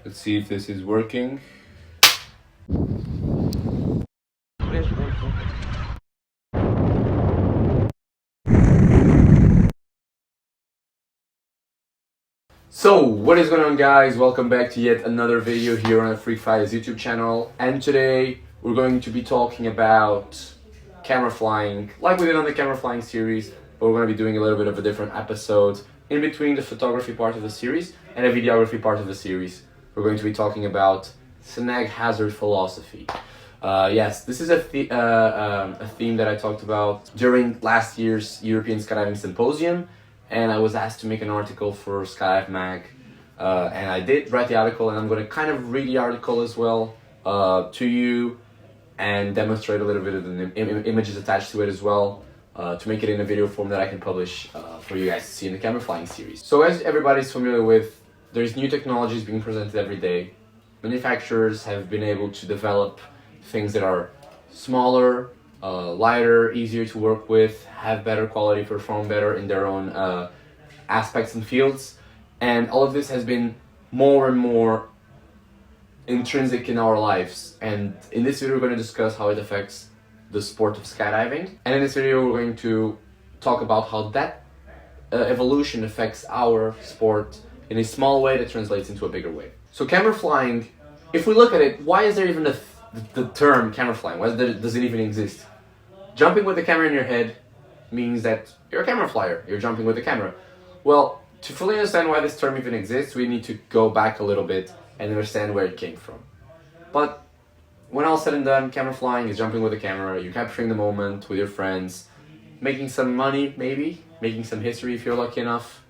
Let's see if this is working. So, what is going on, guys? Welcome back to yet another video here on the Free Fighters YouTube channel. And today we're going to be talking about camera flying, like we did on the camera flying series, but we're going to be doing a little bit of a different episode in between the photography part of the series and the videography part of the series. We're going to be talking about Snag hazard philosophy. Yes, this is a theme that I talked about during last year's European Skydiving Symposium, and I was asked to make an article for Skydive Mag, and I did write the article, and I'm going to kind of read the article as well to you and demonstrate a little bit of the images attached to it as well, to make it in a video form that I can publish for you guys to see in the camera flying series. So as everybody's familiar with, there's new technologies being presented every day. Manufacturers have been able to develop things that are smaller, lighter, easier to work with, have better quality, perform better in their own aspects and fields. And all of this has been more and more intrinsic in our lives. And in this video, we're going to discuss how it affects the sport of skydiving. And in this video, we're going to talk about how that evolution affects our sport in a small way that translates into a bigger way. So camera flying, if we look at it, why is there even the term camera flying? Why does it even exist? Jumping with the camera in your head means that you're a camera flyer. You're jumping with the camera. Well, to fully understand why this term even exists, we need to go back a little bit and understand where it came from. But when all said and done, camera flying is jumping with the camera. You're capturing the moment with your friends, making some money maybe, making some history if you're lucky enough.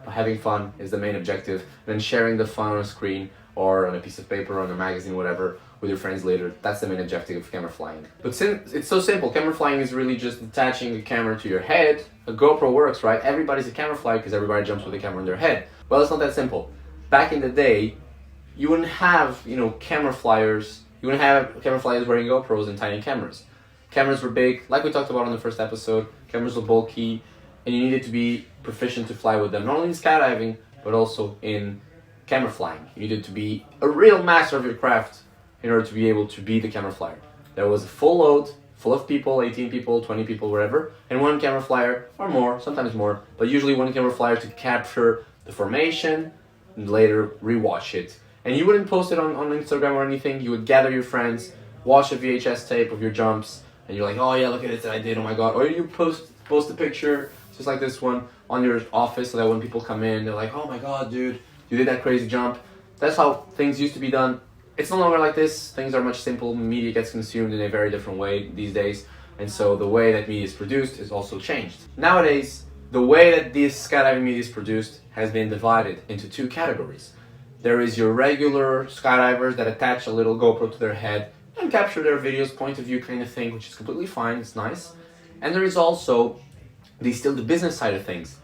But having fun is the main objective. Then sharing the fun on a screen or on a piece of paper, or on a magazine, whatever, with your friends later. That's the main objective of camera flying. But since it's so simple, camera flying is really just attaching the camera to your head. A GoPro works, right? Everybody's a camera flyer because everybody jumps with a camera in their head. Well, it's not that simple. Back in the day, you wouldn't have, camera flyers. You wouldn't have camera flyers wearing GoPros and tiny cameras. Cameras were big, like we talked about in the first episode. Cameras were bulky, and you needed to be proficient to fly with them, not only in skydiving, but also in camera flying. You needed to be a real master of your craft in order to be able to be the camera flyer. There was a full load, full of people, 18 people, 20 people, wherever, and one camera flyer, or more, sometimes more, but usually one camera flyer to capture the formation and later rewatch it. And you wouldn't post it on Instagram or anything. You would gather your friends, watch a VHS tape of your jumps, and you're like, oh yeah, look at it that I did, oh my god. Or you post a picture, just like this one, on your office, so that when people come in, they're like, oh my god, dude, you did that crazy jump. That's how things used to be done. It's no longer like this. Things are much simpler. Media gets consumed in a very different way these days. And so the way that media is produced is also changed. Nowadays, the way that this skydiving media is produced has been divided into two categories. There is your regular skydivers that attach a little GoPro to their head and capture their videos, point of view kind of thing, which is completely fine, it's nice. And there is also the business side of things.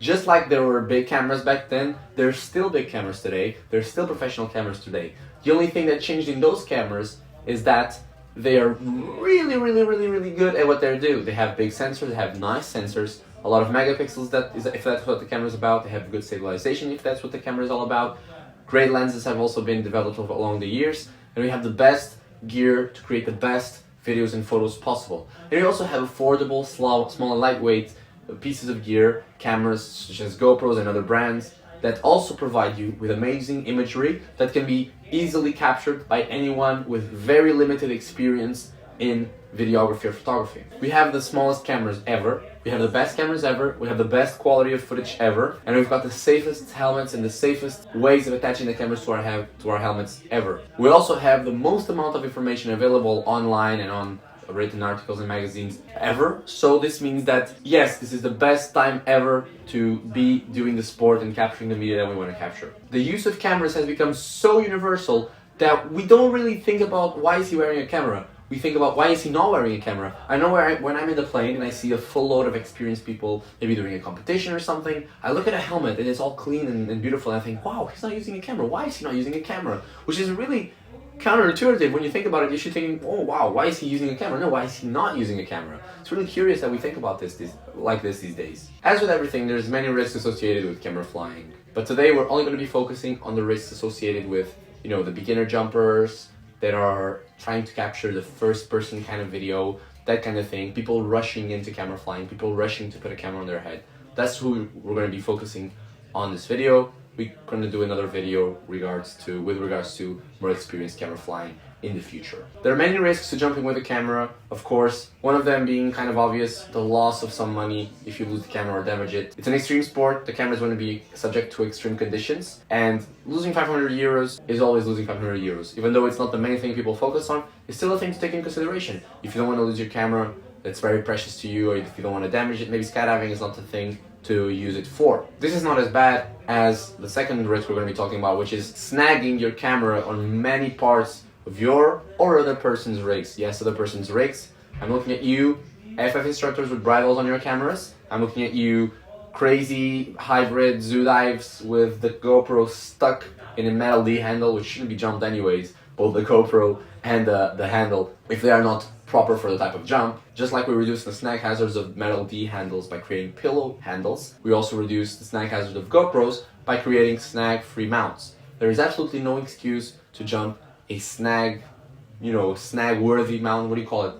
Just like there were big cameras back then, there's still big cameras today, there's still professional cameras today. The only thing that changed in those cameras is that they are really good at what they do. They have big sensors, they have nice sensors, a lot of megapixels, if that's what the camera is about. They have good stabilization if that's what the camera is all about. Great lenses have also been developed along the years, and we have the best gear to create the best videos and photos possible. And we also have affordable, small and lightweight pieces of gear, cameras such as GoPros and other brands that also provide you with amazing imagery that can be easily captured by anyone with very limited experience in videography or photography. We have the smallest cameras ever, we have the best cameras ever, we have the best quality of footage ever, and we've got the safest helmets and the safest ways of attaching the cameras to our helmets ever. We also have the most amount of information available online and on written articles and magazines ever. So this means that yes, this is the best time ever to be doing the sport and capturing the media that we want to capture. The use of cameras has become so universal that we don't really think about why is he wearing a camera. We think about why is he not wearing a camera. I know when I'm in the plane and I see a full load of experienced people, maybe doing a competition or something, I look at a helmet and it's all clean and beautiful, and I think, wow, he's not using a camera. Why is he not using a camera? Which is really counterintuitive. When you think about it, you should think, oh wow, why is he using a camera? No, why is he not using a camera? It's really curious that we think about this these days. As with everything, there's many risks associated with camera flying. But today we're only going to be focusing on the risks associated with the beginner jumpers that are trying to capture the first person kind of video, that kind of thing. People rushing into camera flying, people rushing to put a camera on their head. That's who we're going to be focusing on this video. We're going to do another video with regards to more experienced camera flying in the future. There are many risks to jumping with a camera, of course. One of them being kind of obvious, the loss of some money if you lose the camera or damage it. It's an extreme sport. The camera is going to be subject to extreme conditions, and losing 500 euros is always losing 500 euros. Even though it's not the main thing people focus on, it's still a thing to take in consideration. If you don't want to lose your camera that's very precious to you, or if you don't want to damage it, maybe skydiving is not the thing to use it for. This is not as bad as the second risk we're going to be talking about, which is snagging your camera on many parts of your or other person's rigs. Yes, other person's rigs. I'm looking at you, FF instructors with bridles on your cameras. I'm looking at you, crazy hybrid zoo dives with the GoPro stuck in a metal D handle, which shouldn't be jumped anyways, both the GoPro and the handle, if they are not proper for the type of jump. Just like we reduce the snag hazards of metal D handles by creating pillow handles, we also reduce the snag hazard of GoPros by creating snag-free mounts. There is absolutely no excuse to jump a snag, snag-worthy mount. What do you call it?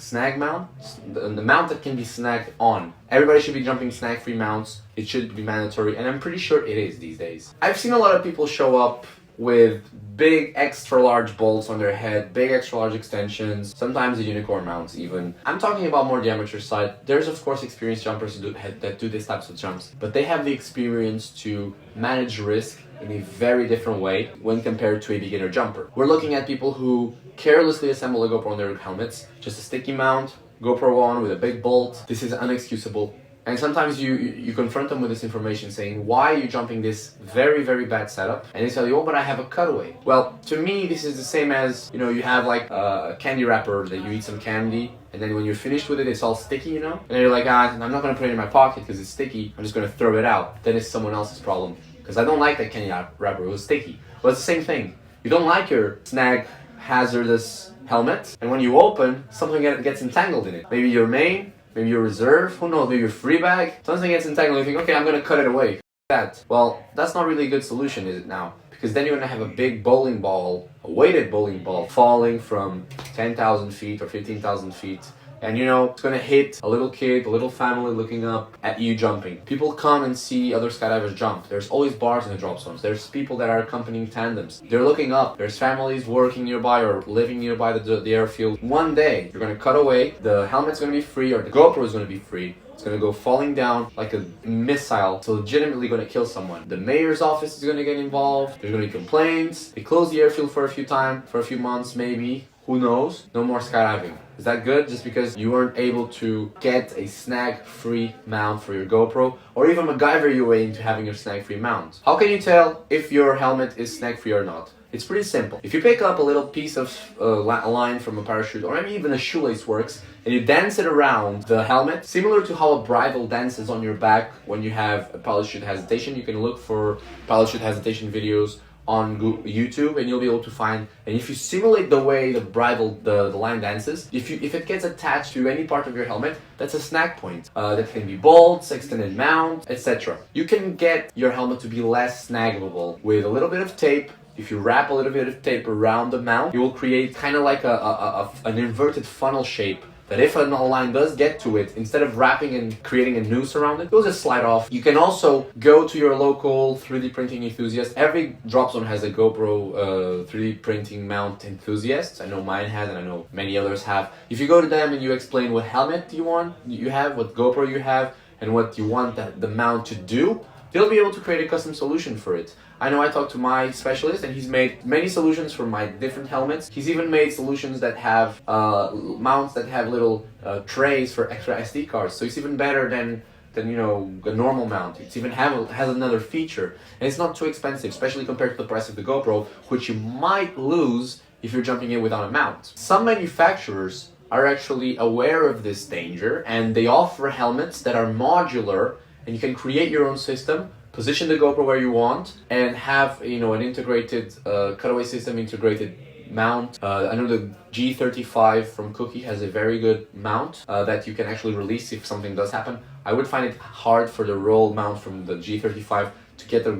Snag mount? The mount that can be snagged on. Everybody should be jumping snag-free mounts. It should be mandatory, and I'm pretty sure it is these days. I've seen a lot of people show up with big extra large bolts on their head, big extra large extensions, sometimes the unicorn mounts even. I'm talking about more the amateur side. There's of course experienced jumpers that do these types of jumps, but they have the experience to manage risk in a very different way when compared to a beginner jumper. We're looking at people who carelessly assemble a GoPro on their helmets, just a sticky mount, GoPro on with a big bolt. This is unexcusable. And sometimes you confront them with this information saying, why are you jumping this very, very bad setup? And they tell you, oh, but I have a cutaway. Well, to me, this is the same as, you have like a candy wrapper that you eat some candy, and then when you're finished with it, it's all sticky, And you're like, I'm not gonna put it in my pocket because it's sticky. I'm just gonna throw it out. Then it's someone else's problem. Because I don't like that candy wrapper, it was sticky. Well, it's the same thing. You don't like your snag hazardous helmet, and when you open, something gets entangled in it. Maybe your main, maybe your reserve, who knows, maybe your free bag, something gets entangled and you think, okay, I'm gonna cut it away. That. Well, that's not really a good solution, is it now? Because then you're gonna have a big bowling ball, a weighted bowling ball, falling from 10,000 feet or 15,000 feet. And it's gonna hit a little kid, a little family looking up at you jumping. People come and see other skydivers jump. There's always bars in the drop zones. There's people that are accompanying tandems. They're looking up. There's families working nearby or living nearby the airfield. One day, you're gonna cut away. The helmet's gonna be free, or the GoPro is gonna be free. It's gonna go falling down like a missile. It's legitimately gonna kill someone. The mayor's office is gonna get involved. There's gonna be complaints. They close the airfield for a few months maybe. Who knows? No more skydiving. Is that good? Just because you weren't able to get a snag-free mount for your GoPro, or even MacGyver your way into having your snag-free mount. How can you tell if your helmet is snag-free or not? It's pretty simple. If you pick up a little piece of line from a parachute, or maybe even a shoelace works, and you dance it around the helmet, similar to how a bridle dances on your back when you have a parachute hesitation. You can look for parachute hesitation videos on YouTube, and you'll be able to find, and if you simulate the way the bridle, the line dances, if it gets attached to any part of your helmet, that's a snag point. That can be bolts, extended mount, etc. You can get your helmet to be less snaggable with a little bit of tape. If you wrap a little bit of tape around the mount, you will create kind of like an inverted funnel shape, that if a line does get to it, instead of wrapping and creating a noose around it, it'll just slide off. You can also go to your local 3D printing enthusiast. Every drop zone has a GoPro 3D printing mount enthusiast. I know mine has, and I know many others have. If you go to them and you explain what helmet you have, what GoPro you have, and what you want the mount to do, they'll be able to create a custom solution for it. I know I talked to my specialist, and he's made many solutions for my different helmets. He's even made solutions that have mounts that have little trays for extra SD cards. So it's even better than a normal mount. It even has another feature, and it's not too expensive, especially compared to the price of the GoPro, which you might lose if you're jumping in without a mount. Some manufacturers are actually aware of this danger, and they offer helmets that are modular, and you can create your own system, position the GoPro where you want, and have an integrated cutaway system, integrated mount. I know the G35 from Cookie has a very good mount that you can actually release if something does happen. I would find it hard for the roll mount from the G35 to get the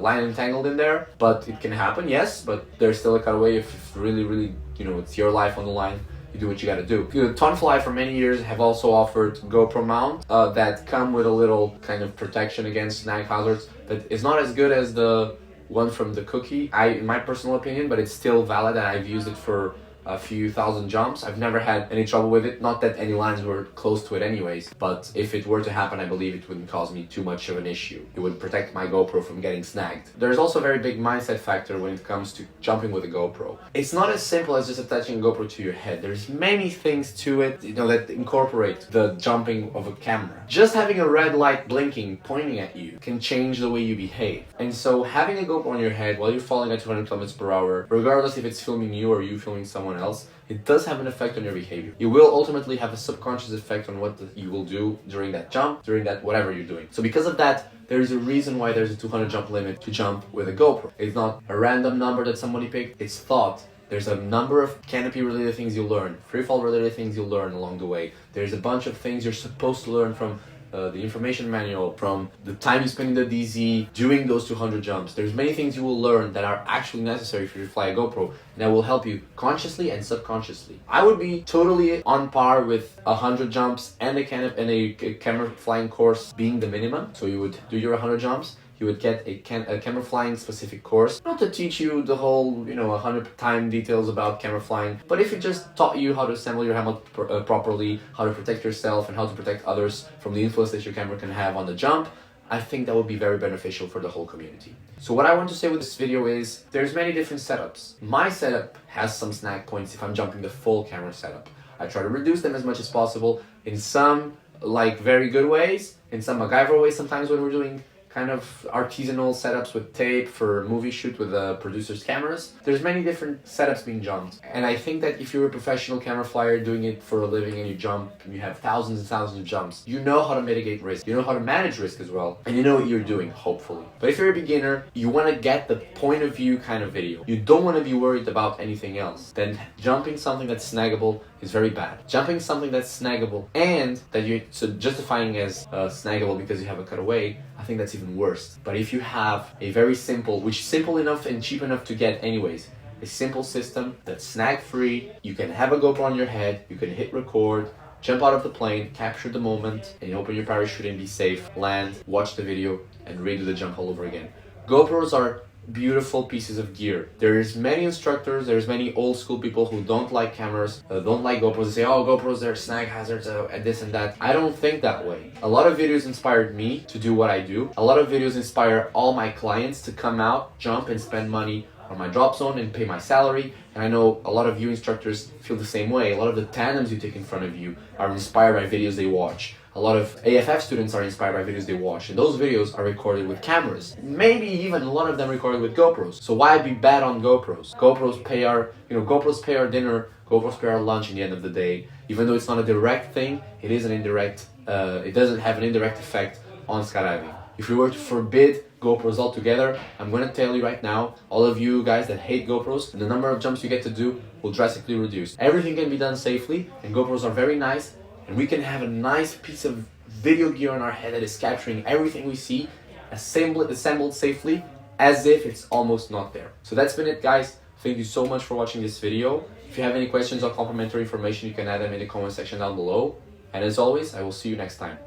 line entangled in there, but it can happen, yes, but there's still a cutaway if really, you know, it's your life on the line. You do what you gotta do. Tonfly for many years have also offered GoPro mount that come with a little kind of protection against snag hazards that is not as good as the one from the Cookie, in my personal opinion, but it's still valid and I've used it for a few thousand jumps. I've never had any trouble with it. Not that any lines were close to it anyways, but if it were to happen, I believe it wouldn't cause me too much of an issue. It would protect my GoPro from getting snagged. There's also a very big mindset factor when it comes to jumping with a GoPro. It's not as simple as just attaching a GoPro to your head. There's many things to it, you know, that incorporate the jumping of a camera. Just having a red light blinking, pointing at you, can change the way you behave. And so having a GoPro on your head while you're falling at 200 kilometers per hour, regardless if it's filming you or you filming someone else, it does have an effect on your behavior. It will ultimately have a subconscious effect on what you will do during that jump, during that whatever you're doing. So because of that, there is a reason why there's a 200 jump limit to jump with a GoPro. It's not a random number that somebody picked, it's thought. There's a number of canopy related things you'll learn, free fall related things you'll learn along the way. There's a bunch of things you're supposed to learn from the information manual, from the time you spend in the DZ doing those 200 jumps. There's many things you will learn that are actually necessary for you to fly a GoPro, and that will help you consciously and subconsciously. I would be totally on par with 100 jumps and a camera flying course being the minimum. So you would do your 100 jumps, you would get a camera flying specific course, not to teach you the whole, 100 time details about camera flying, but if it just taught you how to assemble your helmet properly, how to protect yourself and how to protect others from the influence that your camera can have on the jump, I think that would be very beneficial for the whole community. So what I want to say with this video is, there's many different setups. My setup has some snag points if I'm jumping the full camera setup. I try to reduce them as much as possible, in some like very good ways, in some MacGyver ways sometimes when we're doing kind of artisanal setups with tape for movie shoot with the producer's cameras. There's many different setups being jumped. And I think that if you're a professional camera flyer doing it for a living and you jump and you have thousands and thousands of jumps, you know how to mitigate risk. You know how to manage risk as well. And you know what you're doing, hopefully. But if you're a beginner, you want to get the point of view kind of video. You don't want to be worried about anything else. Then jumping something that's snaggable is very bad. Jumping something that's snaggable and that you're justifying as snaggable because you have a cutaway, I think that's even worse. But if you have a very simple, which is simple enough and cheap enough to get anyways, a simple system that's snag free, you can have a GoPro on your head, you can hit record, jump out of the plane, capture the moment, and open your parachute and be safe, land, watch the video, and redo the jump all over again. GoPros are beautiful pieces of gear. There's many instructors, there's many old school people who don't like cameras, don't like GoPros. They say, oh, GoPros, they're snag hazards, and this and that. I don't think that way. A lot of videos inspired me to do what I do. A lot of videos inspire all my clients to come out, jump, and spend money on my drop zone and pay my salary. And I know a lot of you instructors feel the same way. A lot of the tandems you take in front of you are inspired by videos they watch. A lot of AFF students are inspired by videos they watch, and those videos are recorded with cameras. Maybe even a lot of them recorded with GoPros. So why be bad on GoPros? GoPros pay our dinner, GoPros pay our lunch in the end of the day. Even though it's not a direct thing, it is an indirect, it doesn't have an indirect effect on skydiving. If we were to forbid GoPros altogether, I'm going to tell you right now, all of you guys that hate GoPros, the number of jumps you get to do will drastically reduce. Everything can be done safely, and GoPros are very nice, and we can have a nice piece of video gear on our head that is capturing everything we see, assembled safely, as if it's almost not there. So that's been it, guys. Thank you so much for watching this video. If you have any questions or complimentary information, you can add them in the comment section down below. And as always, I will see you next time.